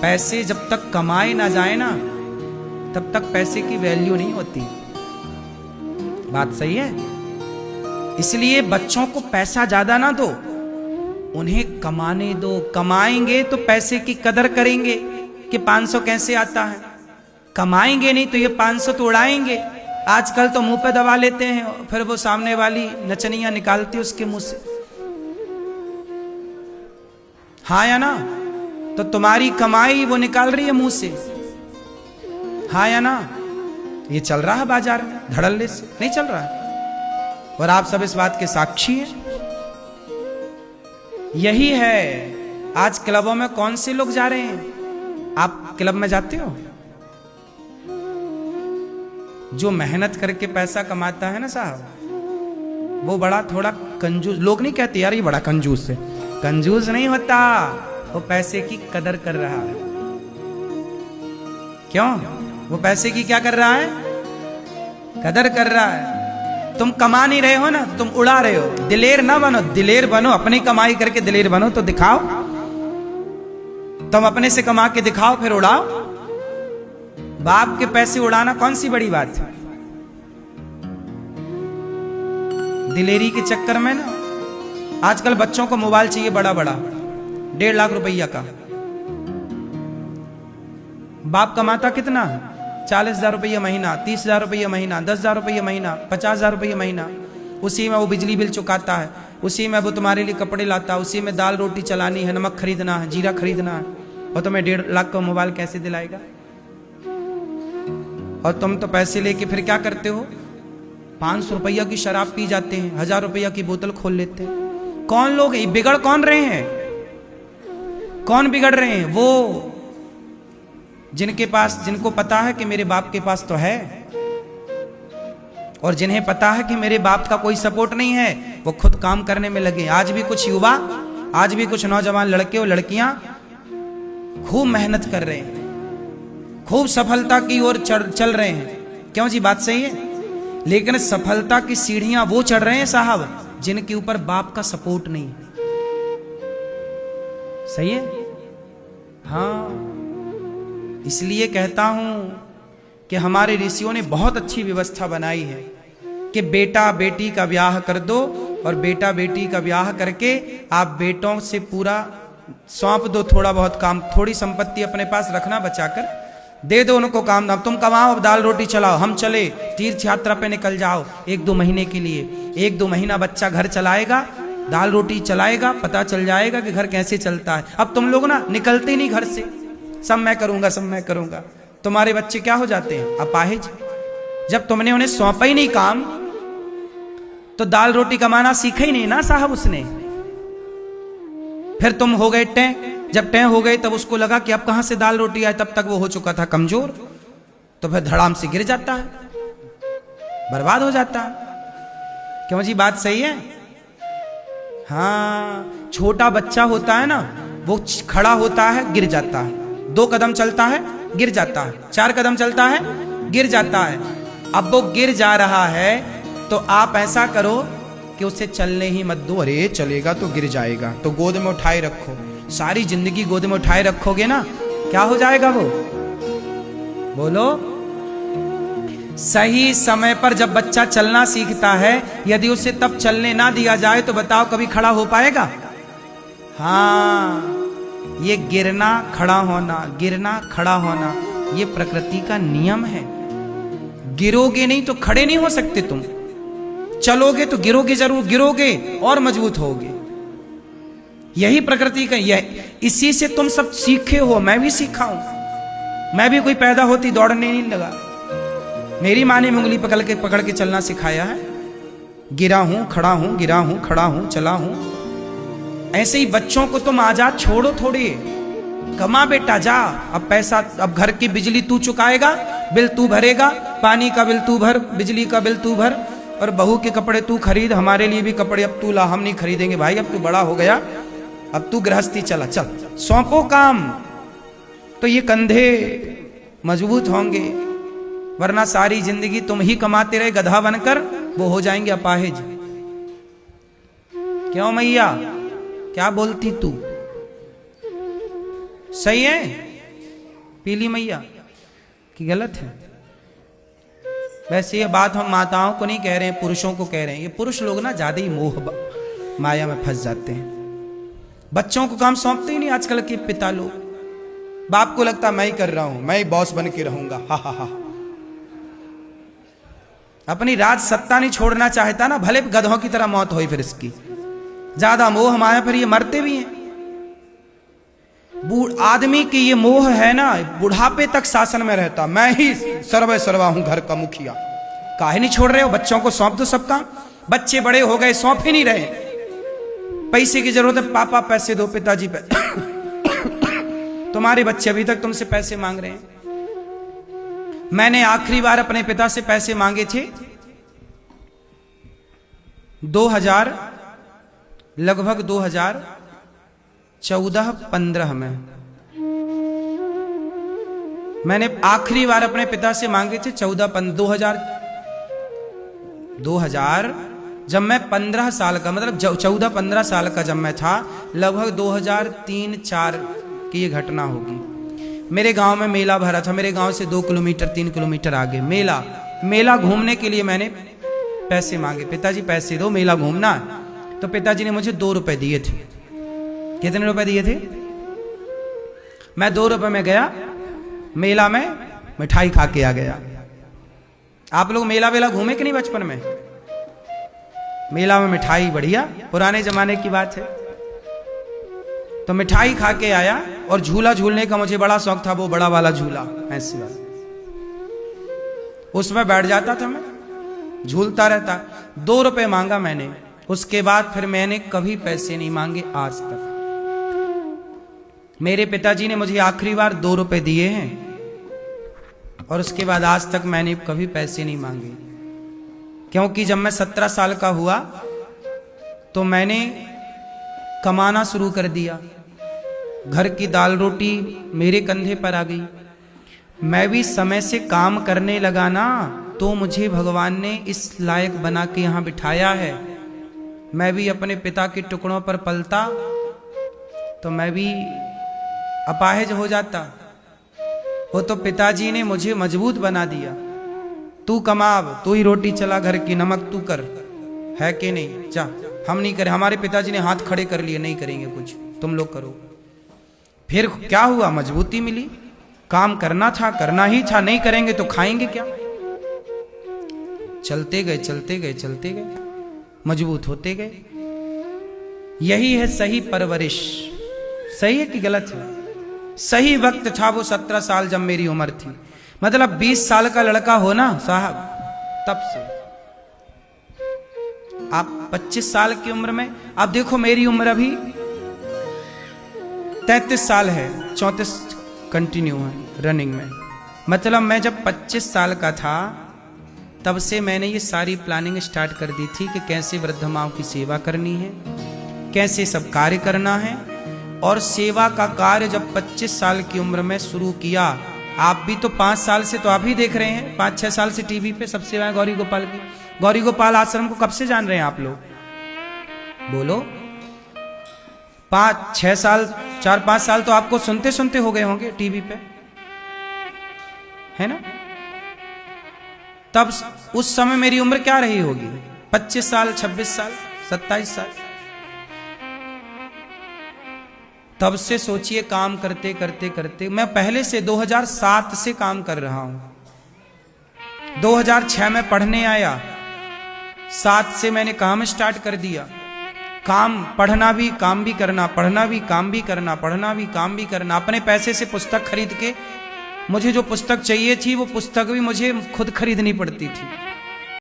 पैसे जब तक कमाए ना जाए ना, तब तक पैसे की वैल्यू नहीं होती। बात सही है। इसलिए बच्चों को पैसा ज्यादा ना दो, उन्हें कमाने दो। कमाएंगे तो पैसे की कदर करेंगे कि 500 कैसे आता है। कमाएंगे नहीं तो ये 500 तो उड़ाएंगे। आजकल तो मुंह पे दबा लेते हैं, फिर वो सामने वाली नचनिया निकालती है उसके मुंह से। हाँ या ना? तो तुम्हारी कमाई वो निकाल रही है मुंह से। हाँ या ना? ये चल रहा है बाजार में धड़ल्ले से, नहीं चल रहा है? और आप सब इस बात के साक्षी हैं। यही है आज क्लबों में कौन से लोग जा रहे हैं? आप क्लब में जाते हो? जो मेहनत करके पैसा कमाता है ना साहब, वो बड़ा थोड़ा कंजूस। लोग नहीं कहते यार ये बड़ा कंजूस है। कंजूस नहीं होता, वो पैसे की कदर कर रहा है। क्यों? वो पैसे की क्या कर रहा है? कदर कर रहा है। तुम कमा नहीं रहे हो ना, तुम उड़ा रहे हो। दिलेर ना बनो, दिलेर बनो। अपनी कमाई करके दिलेर बनो तो दिखाओ। तुम अपने से कमा के दिखाओ, फिर उड़ाओ। बाप के पैसे उड़ाना कौन सी बड़ी बात है? दिलेरी के चक्कर में ना आजकल बच्चों को मोबाइल चाहिए बड़ा बड़ा, 1.5 लाख रुपया का। बाप कमाता कितना? 40,000 रुपया महीना, 30,000 रुपया महीना, 10,000 रुपया महीना, 50,000 रुपया महीना। उसी में वो बिजली बिल चुकाता है, उसी में वो तुम्हारे लिए कपड़े लाता है, उसी में दाल रोटी चलानी है, नमक खरीदना है, जीरा खरीदना है। और तुम्हें 1.5 लाख का मोबाइल कैसे दिलाएगा? और तुम तो पैसे लेके फिर क्या करते हो? 500 रुपया की शराब पी जाते हैं, 1000 रुपया की बोतल खोल लेते हैं। कौन लोग बिगड़ कौन रहे हैं? कौन बिगड़ रहे हैं? वो जिनके पास, जिनको पता है कि मेरे बाप के पास तो है, और जिन्हें पता है कि मेरे बाप का कोई सपोर्ट नहीं है, वो खुद काम करने में लगे। आज भी कुछ युवा, आज भी कुछ नौजवान लड़के और लड़कियां खूब मेहनत कर रहे हैं, खूब सफलता की ओर चल रहे हैं। क्यों जी? बात सही है। लेकिन सफलता की सीढ़ियां वो चढ़ रहे हैं साहब जिनके ऊपर बाप का सपोर्ट नहीं है। सही है? हाँ, इसलिए कहता हूं कि हमारे ऋषियों ने बहुत अच्छी व्यवस्था बनाई है कि बेटा बेटी का ब्याह कर दो, और बेटा बेटी का ब्याह करके आप बेटों से पूरा सौंप दो। थोड़ा बहुत काम, थोड़ी संपत्ति अपने पास रखना, बचाकर दे दो उनको काम धाम। तुम कमाओ, दाल रोटी चलाओ, हम चले तीर्थ यात्रा पे निकल जाओ 1-2 महीने के लिए। 1-2 महीना बच्चा घर चलाएगा, दाल रोटी चलाएगा, पता चल जाएगा कि घर कैसे चलता है। अब तुम लोग ना निकलते नहीं घर से, सब मैं करूंगा, सब मैं करूंगा। तुम्हारे बच्चे क्या हो जाते हैं? अपाहिज। जब तुमने उन्हें सौंपा ही नहीं काम, तो दाल रोटी कमाना सीखा ही नहीं ना साहब उसने। फिर तुम हो गए टें। जब टें हो गए तब उसको लगा कि अब कहां से दाल रोटी आए, तब तक वो हो चुका था कमजोर। तो फिर धड़ाम से गिर जाता है, बर्बाद हो जाता है। क्यों जी? बात सही है। हाँ, छोटा बच्चा होता है ना, वो खड़ा होता है, गिर जाता है। 2 कदम चलता है, गिर जाता है। 4 कदम चलता है, गिर जाता है। अब वो गिर जा रहा है तो आप ऐसा करो कि उसे चलने ही मत दो। अरे चलेगा तो गिर जाएगा, तो गोद में उठाए रखो। सारी जिंदगी गोद में उठाए रखोगे ना, क्या हो जाएगा वो? बोलो। सही समय पर जब बच्चा चलना सीखता है, यदि उसे तब चलने ना दिया जाए तो बताओ कभी खड़ा हो पाएगा? हाँ, ये गिरना खड़ा होना, गिरना खड़ा होना, ये प्रकृति का नियम है। गिरोगे नहीं तो खड़े नहीं हो सकते तुम। चलोगे तो गिरोगे जरूर, गिरोगे और मजबूत होगे। यही प्रकृति का, यह इसी से तुम सब सीखे हो। मैं भी सीखा हूं। मैं भी कोई पैदा होती दौड़ने नहीं लगा। मेरी माँ ने उंगली पकड़ के चलना सिखाया है। गिरा हूं, खड़ा हूं, गिरा हूं, खड़ा हूं, चला हूं। ऐसे ही बच्चों को तुम आजाद छोड़ो थोड़ी। कमा बेटा, जा। अब पैसा, अब घर की बिजली तू चुकाएगा, बिल तू भरेगा, पानी का बिल तू भर, बिजली का बिल तू भर, और बहू के कपड़े तू खरीद। हमारे लिए भी कपड़े अब तू ला, हम नहीं खरीदेंगे भाई, अब तू बड़ा हो गया, अब तू गृहस्थी चला। चल, सौंपो काम, तो ये कंधे मजबूत होंगे। वरना सारी जिंदगी तुम ही कमाते रहे गधा बनकर, वो हो जाएंगे अपाहिज। क्यों मैया, क्या बोलती तू? सही है। पीली मैया कि गलत है? वैसे ये बात हम माताओं को नहीं कह रहे हैं, पुरुषों को कह रहे हैं। ये पुरुष लोग ना ज्यादा ही मोह माया में फंस जाते हैं। बच्चों को काम सौंपते ही नहीं आजकल के पिता लोग। बाप को लगता मैं ही कर रहा हूं, मैं ही बॉस बन के रहूंगा, हा हा हा। अपनी राज सत्ता नहीं छोड़ना चाहता ना, भले गधों की तरह मौत होई फिर इसकी। ज्यादा मोह माया फिर ये मरते भी हैं। आदमी की ये मोह है ना, बुढ़ापे तक शासन में रहता, मैं ही सर्वे सर्वा हूं, घर का मुखिया। काहे नहीं छोड़ रहे हो? बच्चों को सौंप दो सब काम। बच्चे बड़े हो गए, सौंप ही नहीं रहे। पैसे की जरूरत है, पापा पैसे दो, पिताजी तुम्हारे बच्चे अभी तक तुमसे पैसे मांग रहे हैं। मैंने आखिरी बार अपने पिता से पैसे मांगे थे 2014-15 में। मैंने आखिरी बार अपने पिता से मांगे थे 2000 जब मैं 15 साल का, मतलब 14-15 साल का जब मैं था, लगभग 2003-4 की ये घटना होगी। मेरे गांव में मेला भरा था। मेरे गांव से 2 किलोमीटर 3 किलोमीटर आगे मेला घूमने के लिए मैंने पैसे मांगे, पिताजी पैसे दो, मेला घूमना। तो पिताजी ने मुझे 2 रुपए दिए थे। कितने रुपए दिए थे? मैं 2 रुपए में गया मेला में, मिठाई खा के आ गया। आप लोग मेला वेला घूमे कि नहीं बचपन में? मेला में मिठाई बढ़िया, पुराने जमाने की बात है। तो मिठाई खा के आया और झूला झूलने का मुझे बड़ा शौक था, वो बड़ा वाला झूला, ऐसी वाला, उसमें बैठ जाता था मैं, झूलता रहता। 2 रुपए मांगा मैंने। उसके बाद फिर मैंने कभी पैसे नहीं मांगे आज तक। मेरे पिताजी ने मुझे आखिरी बार 2 रुपए दिए हैं और उसके बाद आज तक मैंने कभी पैसे नहीं मांगे। क्योंकि जब मैं 17 साल का हुआ तो मैंने कमाना शुरू कर दिया। घर की दाल रोटी मेरे कंधे पर आ गई। मैं भी समय से काम करने लगा ना, तो मुझे भगवान ने इस लायक बना के यहाँ बिठाया है। मैं भी अपने पिता के टुकड़ों पर पलता तो मैं भी अपाहिज हो जाता। वो तो पिताजी ने मुझे मजबूत बना दिया। तू कमाव, तू ही रोटी चला, घर की नमक तू कर, है कि नहीं? जा, हम नहीं करें। हमारे पिताजी ने हाथ खड़े कर लिए, नहीं करेंगे कुछ, तुम लोग करो। फिर क्या हुआ? मजबूती मिली। काम करना था, करना ही था, नहीं करेंगे तो खाएंगे क्या? चलते गए चलते गए चलते गए, मजबूत होते गए। यही है सही परवरिश। सही है कि गलत है? सही वक्त था वो 17 साल जब मेरी उम्र थी। मतलब 20 साल का लड़का हो ना साहब, तब से आप 25 साल की उम्र में, अब देखो मेरी उम्र अभी 33 साल है, 34 कंटिन्यू है रनिंग में। मतलब मैं जब 25 साल का था तब से मैंने ये सारी प्लानिंग स्टार्ट कर दी थी कि कैसे वृद्ध माओं की सेवा करनी है, कैसे सब कार्य करना है। और सेवा का कार्य जब 25 साल की उम्र में शुरू किया, आप भी तो 5 साल से तो आप ही देख रहे हैं, 5-6 साल से टीवी पे सब सेवाएं गौरी गोपाल की। गौरी गोपाल आश्रम को कब से जान रहे हैं आप लोग? बोलो। 5-6 साल, 4-5 साल तो आपको सुनते सुनते हो गए होंगे टीवी पे, है ना? तब उस समय मेरी उम्र क्या रही होगी? 25 साल, 26 साल, 27 साल। तब से सोचिए काम करते करते करते, मैं पहले से 2007 से काम कर रहा हूं। 2006 में पढ़ने आया, 7 से मैंने काम स्टार्ट कर दिया। काम, पढ़ना भी, काम भी करना, पढ़ना भी, काम भी करना, पढ़ना भी, काम भी करना। अपने पैसे से पुस्तक खरीद के, मुझे जो पुस्तक चाहिए थी वो पुस्तक भी मुझे खुद खरीदनी पड़ती थी।